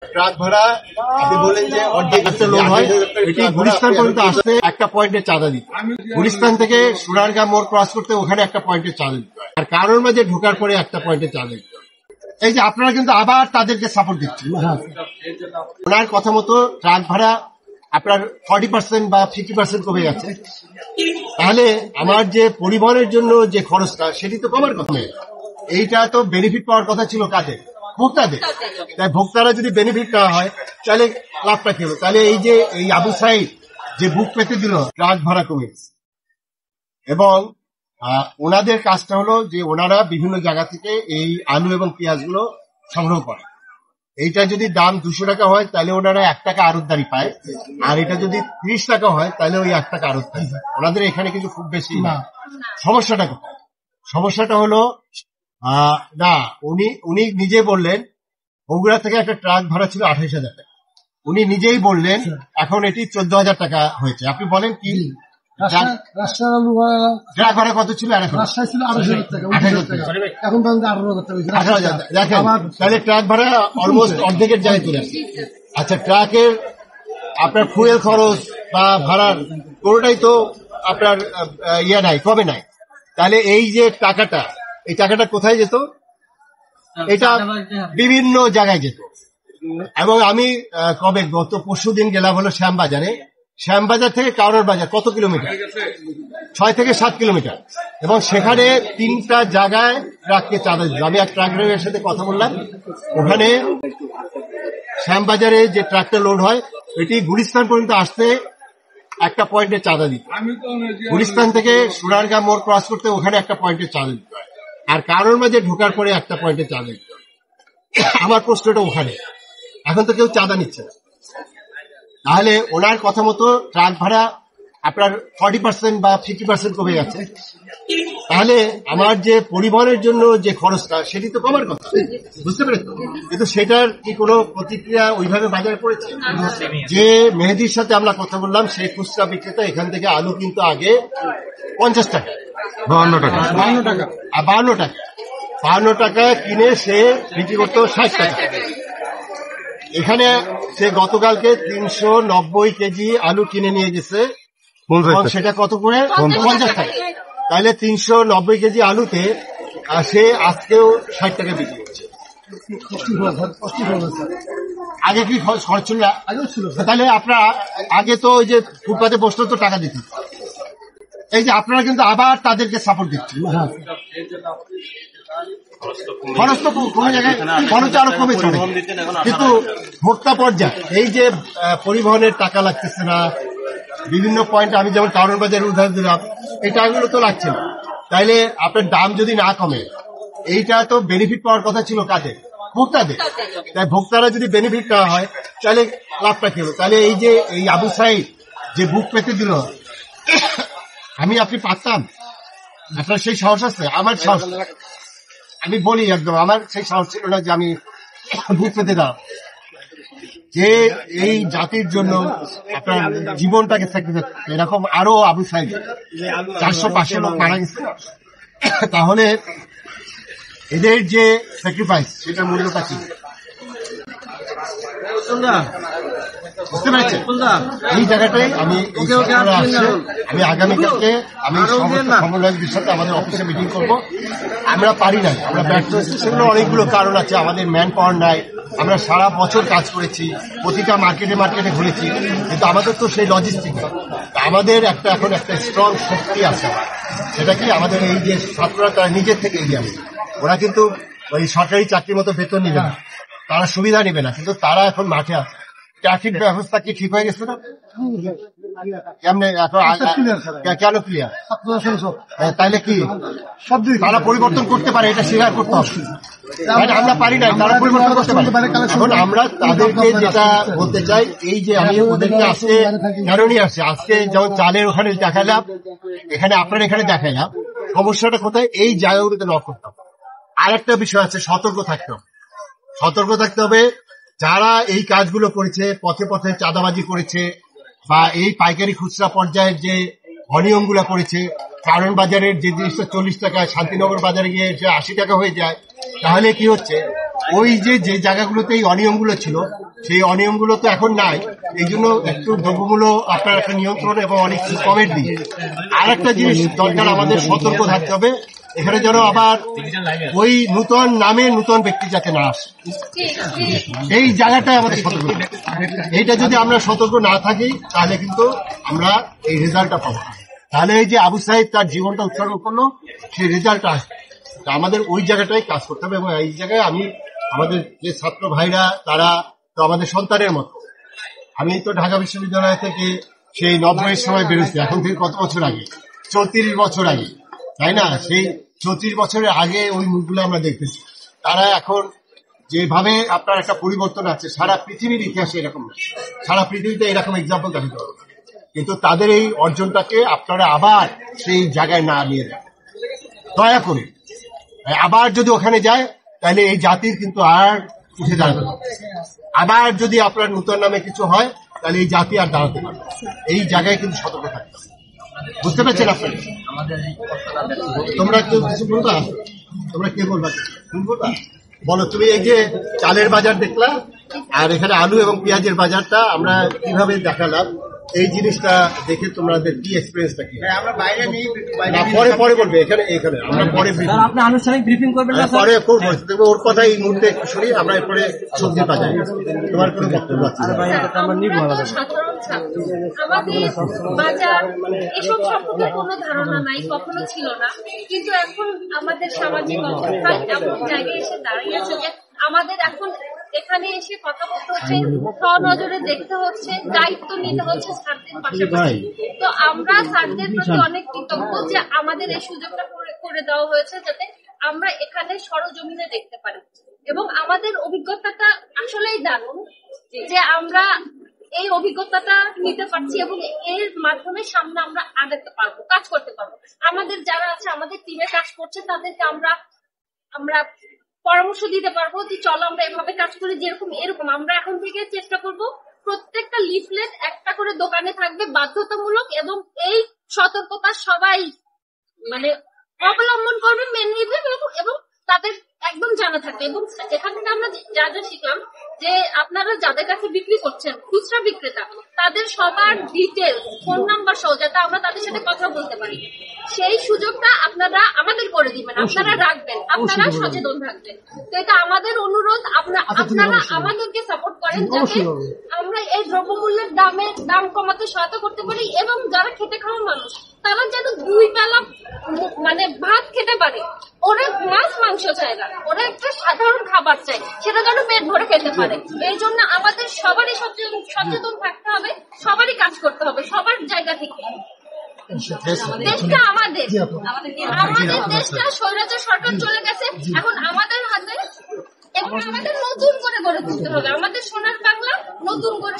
Truck ভাড়া আপনি বলেন যে অর্ধেক একটা লোক হয়, এটি গুলিস্তান পর্যন্ত আসতে একটা পয়েন্টের চাঁদা দিতে, গুলিস্তান থেকে সোনারগাঁ মোড় ক্রস করতে ওখানে একটা পয়েন্টের চাঁদা দিতে, আর কারোর মাঝে ঢোকার পরে একটা পয়েন্টের চাঁদা দিতে। এই যে আপনারা কিন্তু আবার তাদেরকে সাপোর্ট দিচ্ছেন। ওনার কথা মতো ট্রাক ভাড়া আপনার 40% বা 50% কমে গেছে, তাহলে আমার যে পরিবহনের জন্য যে খরচটা সেটি তো কমার কথা। এইটা তো বেনিফিট পাওয়ার কথা ছিল কাদের? ভোক্তাদের। তাই ভোক্তারা যদি বেনিফিট দেওয়া হয় তাহলে লাভটা কি হলো? তাহলে এই যে এই আবু সাইদ যে বুক পেতে দিল ট্রাক ভাড়া কমে গেছে, এবং ওনাদের কাজটা হলো যে ওনারা বিভিন্ন জায়গা থেকে এই আলু এবং পেঁয়াজ গুলো সংগ্রহ করে। এইটা যদি দাম 200 টাকা হয় তাহলে ওনারা 1 টাকা আড়তদারি পায়, আর এটা যদি 30 টাকা হয় তাহলে ওই 1 টাকা আড়তদারি পায়। ওনাদের এখানে কিন্তু খুব বেশি না। সমস্যাটা কোথায়? সমস্যাটা হলো না, উনি নিজে বললেন বগুড়া থেকে একটা ট্রাক ভাড়া ছিল 28,000 টাকা, উনি নিজেই বললেন এখন এটি 14,000 টাকা হয়েছে। আপনি বলেন কি ট্রাক ভাড়া কত ছিল? রাজশাহী ছিল 28,000 টাকা, এখন 18,000 টাকা। দেখেন তাহলে ট্রাক ভাড়া অলমোস্ট অর্ধেকের জায়গায় চলে আসছে। আচ্ছা, ট্রাকের আপনার ফুয়েল খরচ বা ভাড়ার কোনোটাই তো আপনার নাই, কমে নাই। তাহলে এই যে টাকাটা, এই টাকাটা কোথায় যেত? এটা বিভিন্ন জায়গায় যেত। এবং আমি গত পরশু দিন গেলাম হলো শ্যামবাজারে। শ্যামবাজার থেকে কাউরার বাজার কত কিলোমিটার? 6 থেকে 7 কিলোমিটার। এবং সেখানে 3টা জায়গায় ট্রাককে চাঁদা দিল। আমি এক ট্রাক ড্রাইভারের সাথে কথা বললাম, ওখানে শ্যামবাজারে যে ট্রাকটা লোড হয় এটি গুলিস্তান পর্যন্ত আসতে একটা পয়েন্টের চাঁদা দিত, গুলিস্তান থেকে সোনারগাঁ মোড় ক্রস করতে ওখানে একটা পয়েন্টের চাঁদা দিত, আর কারোর মাঝে ঢোকার পরে একটা পয়েন্টের চাঁদা দিত। আমার প্রশ্নটা ওখানে, এখন তো কেউ চাঁদা নিচ্ছে না। তাহলে ওনার কথা মতো ট্রাক ভাড়া আপনার 40% বা 50% কমে গেছে, তাহলে আমার যে পরিবহনের জন্য যে খরচটা সেটি তো কমার কথা, বুঝতে পেরেছ? কিন্তু সেটার কি কোনো প্রতিক্রিয়া ওইভাবে বাজারে পড়েছে? যে মেহেদির সাথে আমরা কথা বললাম, সেই খুচরা বিক্রেতা এখান থেকে আলু কিন্তু আগে 50 টাকা, 52 টাকা, আর 52 টাকা কিনে সে বিক্রি করতো 60 টাকা। এখানে সে গতকালকে 390 কেজি আলু কিনে নিয়ে গেছে, সেটা কত করে? 50 টাকা। তাহলে 390 কেজি আলুতে সে আজকেও 60 টাকা বিক্রি করছে। আগে কি খরচ ছিল? আগেও ছিল। তাহলে আপনারা আগে তো ওই যে ফুটপাতে বসতে তো টাকা দিত। এই যে আপনারা কিন্তু আবার তাদেরকে সাপোর্ট দিচ্ছেন। খরচ তো কোনো জায়গায় খরচ আরো কমেছে, কিন্তু ভোক্তা পর্যায়ে এই যে পরিবহনের টাকা লাগতেছে না, বিভিন্ন পয়েন্ট, আমি যেমন কারোর বাজারের উদাহরণ দিলাম, এই টাকাগুলো তো লাগছে না। তাইলে আপনার দাম যদি না কমে, এইটা তো বেনিফিট পাওয়ার কথা ছিল কাদের? ভোক্তাদের। তাই ভোক্তারা যদি বেনিফিট দেওয়া হয় তাহলে লাভটা কি হলো? তাহলে এই যে এই আবু সাইদ যে বুক পেতে দিল, আপনি পারতাম? আপনার সেই সাহস আছে? আমার সাহস, আমি বলি একদম, আমার সেই সাহস ছিল না যে আমি বুক পেতে দাও, যে এই জাতির জন্য আপনার জীবনটাকে স্যাক্রিফাইস, এরকম আরো আবু সাইদ 400-500 লোক মারা গেছে। তাহলে এদের যে স্যাক্রিফাইস, সেটার মূল্যটা কি? বুঝতে পেরেছেন? এই জায়গাটাই আমি আগামীকালকে আমি সমন্বয়কদের সাথে আমাদের অফিসে মিটিং করবো। আমরা পারি নাই, আমরা ব্যর্থ হচ্ছি, সেগুলো অনেকগুলো কারণ আছে। আমাদের ম্যান পাওয়ার নাই, আমরা সারা বছর কাজ করেছি, প্রতিটা মার্কেটে ঘুরেছি, কিন্তু আমাদের তো সেই লজিস্টিক নেই। আমাদের এখন একটা স্ট্রং শক্তি আছে, সেটা কি আমাদের এই যে ছাত্ররা তারা নিজের থেকে এগিয়ে আসে। ওরা কিন্তু ওই সরকারি চাকরির মতো বেতন নিবে না, তারা সুবিধা নিবে না, কিন্তু তারা এখন মাঠে আছে। ট্রাফিক ব্যবস্থা কি ঠিক হয়ে গেছে না? কেমনে কেন ক্লিয়ার? তাইলে কি তারা পরিবর্তন করতে পারে? এটা স্বীকার করতে হবে। আমরা পারি না, তারা পরিবর্তন করতে পারে। এখন আমরা তাদেরকে যেটা বলতে চাই, এই যে আমি ওদেরকে আজকে কেন নিয়ে আসছি, আজকে যেমন চালের ওখানে দেখাইলাম, এখানে আপনার এখানে দেখাইলাম, সমস্যাটা কোথায়? এই জায়গাগুলোতে লক করতে হবে। আর একটা বিষয় আছে, সতর্ক থাকতে হবে। যারা এই কাজগুলো করেছে, পথে পথে চাঁদাবাজি করেছে, বা এই পাইকারি খুচরা পর্যায়ের যে অনিয়মগুলো করেছে, কারণ বাজারের যে জিনিসটা 40 টাকা, শান্তিনগর বাজারে গিয়ে 80 টাকা হয়ে যায়, তাহলে কি হচ্ছে? ওই যে জায়গাগুলোতে এই অনিয়মগুলো ছিল, সেই অনিয়মগুলো তো এখন নাই, এই জন্য একটু দ্রব্যমূল্য আপনার একটা নিয়ন্ত্রণ এবং অনেক কমের দিকে। আর একটা জিনিস দরকার, আমাদের সতর্ক থাকতে হবে এখানে যেন আবার ওই নূতন নামে নূতন ব্যক্তি যাতে না আসে, এই জায়গাটায় আমাদের সতর্ক। এইটা যদি আমরা সতর্ক না থাকি তাহলে কিন্তু আমরা এই রেজাল্টটা পাবো। তাহলে এই যে আবু সাইদ তার জীবনটা উৎসর্গ করলো, সেই রেজাল্টটা আসবে। আমাদের ওই জায়গাটাই কাজ করতে হবে। এবং এই জায়গায় আমাদের যে ছাত্র ভাইরা, তারা তো আমাদের সন্তানের মতো। আমি তো ঢাকা বিশ্ববিদ্যালয় থেকে সেই 90-এর সময় বেরোচ্ছি, এখন থেকে কত বছর আগে, 34 বছর আগে, তাই না? সেই 34 বছরের আগে ওই মুখগুলো আমরা দেখতেছি। তারা এখন যেভাবে আপনার একটা পরিবর্তন আছে, সারা পৃথিবীর ইতিহাসে এরকম না, সারা পৃথিবীতে এরকম এক্সাম্পল দেখাতে পারবো। কিন্তু তাদের এই অর্জনটাকে আপনারা আবার সেই জায়গায় না নিয়ে যান, দয়া করে। আবার যদি ওখানে যায় তাহলে এই জাতির কিন্তু আর উঠে দাঁড়াতে পারবে। আবার যদি আপনার নূতন নামে কিছু হয় তাহলে এই জাতি আর দাঁড়াতে পারবে। এই জায়গায় কিন্তু সতর্ক থাকতে হবে। বুঝতে পারছেন আপনারা? তোমরা কেউ কিছু বলবা? তোমরা কে বলবা? তুমি বলবা? বলো তুমি। এই যে চালের বাজার দেখলা, আর এখানে আলু এবং পেঁয়াজের বাজারটা আমরা কিভাবে দেখালাম, এই জিনিসটা দেখে তোমাদের কি এক্সপিরিয়েন্সটা কি? আমরা বাইরে নিই, পরে বলবে। এখানে আমরা পরে আপনি আনুষ্ঠানিক ব্রিফিং করবেন না? পরে করবো। ওর কথা এই মুহূর্তে একটু শুনি, আমরা এরপরে সবজি বাজার। তোমার কোনো বক্তব্য আছে? আমাদের বাজার এসব সম্পর্কে কোনো ধারণা নাই, কখনো ছিল না। কিন্তু এখন আমাদের সামাজিক অবস্থায় এমন জায়গায় এসে দাঁড়িয়েছে যে আমাদের এখন এখানে এসে কথা বলতে হচ্ছে, নজরে দেখতে হচ্ছে, দায়িত্ব নিতে হচ্ছে স্যারদের পাশাপাশি। তো আমরা স্যারদের প্রতি অনেক কৃতজ্ঞ যে আমাদের এই সুযোগটা করে দেওয়া হয়েছে, যাতে আমরা এখানে সরজমিনে দেখতে পারি। এবং আমাদের অভিজ্ঞতাটা আসলেই দারুণ যে আমরা এই অভিজ্ঞতাটা নিতে পারছি এবং এর মাধ্যমে সামনে আমরা আগাতে পারবো, কাজ করতে পারবো। আমাদের যারা আছে, আমাদের টিমে কাজ করছে, তাদেরকে আমরা পরামর্শ দিতে পারবো যে চলো আমরা এভাবে কাজ করি, এরকম আমরা এখন থেকে চেষ্টা করব প্রত্যেকটা লিফলেট একটা করে দোকানে থাকবে বাধ্যতামূলক, এবং এই সতর্কতা সবাই মানে অবলম্বন করবে, মেনে নিবে এবং তাদের একদম জানা থাকবে। এবং এখান থেকে আমরা যা শিখলাম যে আপনারা যাদের কাছে বিক্রি করছেন, খুচরা বিক্রেতা, তাদের সবার ডিটেল, ফোন নাম্বার সহ, যাতে আমরা তাদের সাথে কথা বলতে পারি, সেই সুযোগটা আপনারা আমাদের করে দিবেন, আপনারা রাখবেন, আপনারা সচেতন থাকবেন। তো এটা আমাদের অনুরোধ, আপনারা আমাদেরকে সাপোর্ট করেন যাতে আমরা এই দ্রব্যমূল্যের দাম কমাতে সহায়তা করতে পারি, এবং যারা খেটে খাওয়া মানুষ তারা যেন 2 বেলা মানে ভাত খেতে পারে। ওরা মাছ মাংস চায় না, ওরা একটা সাধারণ খাবার চাই, সেটা যেন পেট ভরে খেতে পারে। এই জন্য আমাদের সবারই সচেতন থাকতে হবে, সবারই কাজ করতে হবে, সবার জায়গা থেকে। দেশটা আমাদের দেশটা স্বৈরাচার সরকার চলে গেছে, এখন আমাদের হাতে, এবং আমাদের নতুন করে গড়ে তুলতে হবে। আমাদের সোনার বাংলা নতুন করে